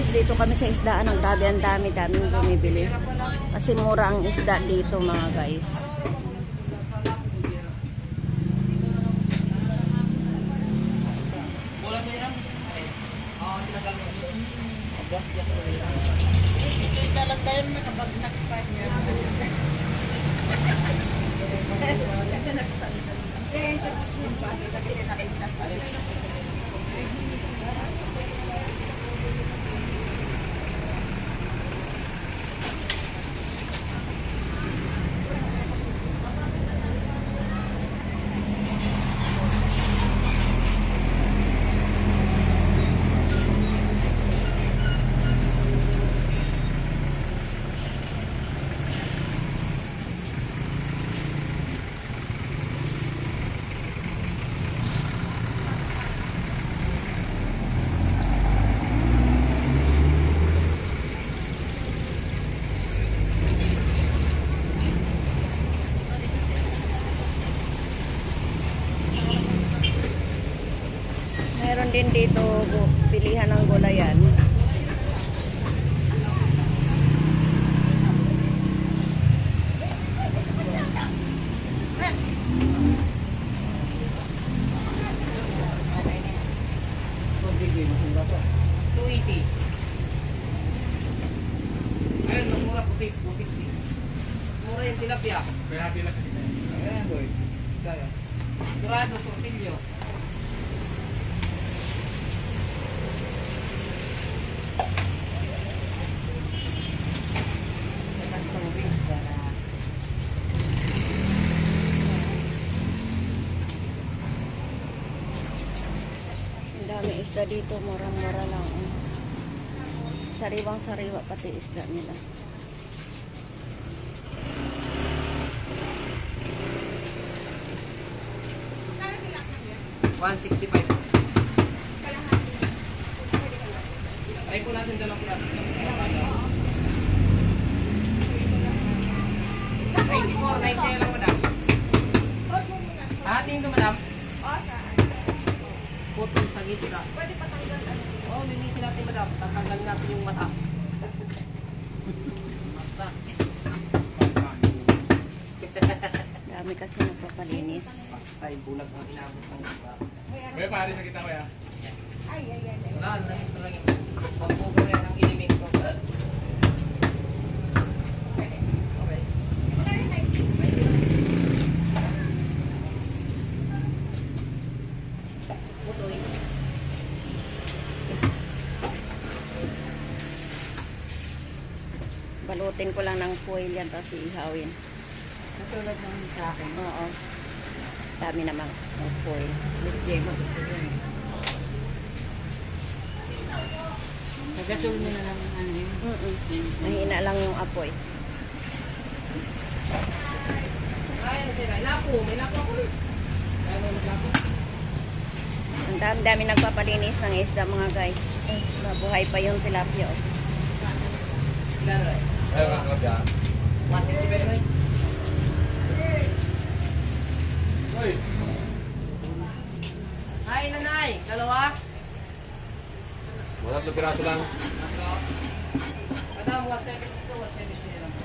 Dito kami sa isdaan, ang daming bumibili. Kasi mura ang isda dito mga guys. Meron din dito pilihan ng gulayan. Ayun, mura po 260. Mura yung tilapia. Kaya natin na sa dito. Ayan, boy. Dorado, torsilyo. Dami isda dito, murang-mura lang. Sariwang-sariwa pati isda nila. $165. Try po natin dalawang plato. 94, 90 lang, madam. Hahatiin ito, madam. Putol sa gitna. Pwede patanggal. Oo, linisin natin, madam. Tatanggalin natin yung mata. Dami kasi nagpapalinis. Tayo bulag ang inabot ng iba. May pare sa kita ko ya. Wala, nangis na lang yung pagpupo yan ang iliming ko. Okay. Putoy. Balutin ko lang ng foil yan tapos ihawin. Natulad ng sa akin. Oo. Dami namang foil. Nagdemo dito yun. Nagasul mo na lang ano yun. Mahina lang yung apoy. Ay, ano sila? Lapo. May lapo ako rin. Ano naglapo? Ang dami nagpapalinis ng isda mga guys. Mabuhay pa yung tilapia. Sila na rin. Ayaw nga kalabya. 165 rin. Uy! Hi, nanay. Dalawa. 100 piraso lang. Tatlo. Madam, 170 to 170 lang.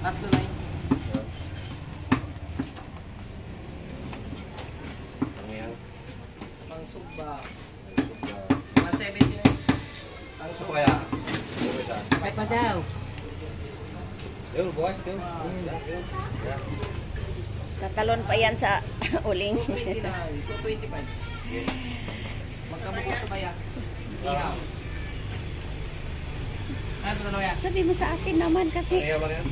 Tatlo na yun. Ano yan? Pang sugba. 170 na yun. Pang Gusto pa kaya? Ay pa daw. Yun, bukas. Yun. Yan. Natalon pa yan sa uling. 220 na. 225. Magkabukot ito ba yan? Ihaw. Ano ito na yan? Sabi mo sa akin naman kasi Ano yan ba yan?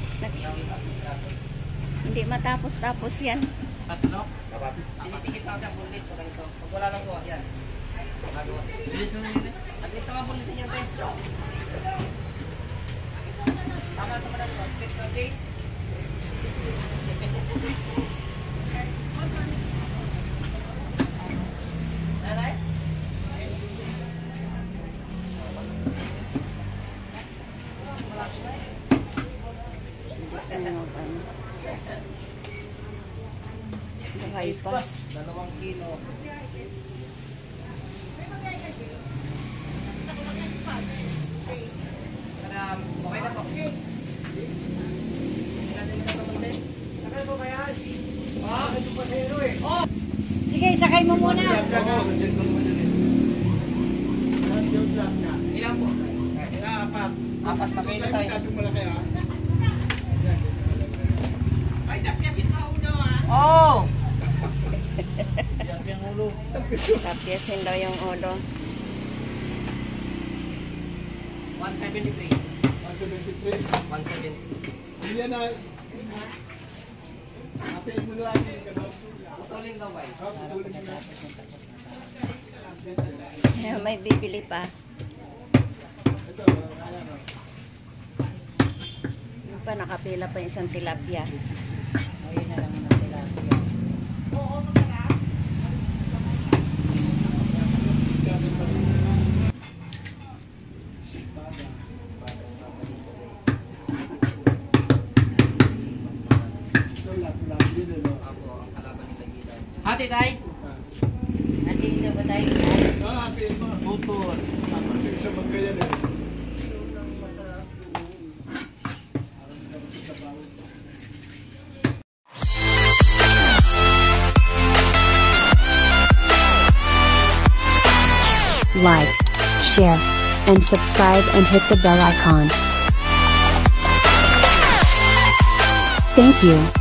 hindi matapos-tapos yan. Tatlo? Dapat. Sinisikit lang sa bulit. Pag wala lang ko, yan. Magawa. Bilis na yun eh. At least naman bulitin yan, te. Tama ito madam. Click na date. Nanay? Buhay pa. 2 kilo. Okay na po. Sige, sakay mo muna. Ilan po? Apat na kayo na tayo. Oh! Yang ulo. Tapyasin daw yung ulo. 173. 170. Yan na. Atin mo lang Putulin daw ba? May bibili pa. Yung pa, nakapila pa yung isang tilapia. Ayun na lang ang tilapia. Ako, ang kalaban ni Bagilan. Hati tayo! Hati na ba tayo? Putol. Like, share, and subscribe and hit the bell icon. Thank you.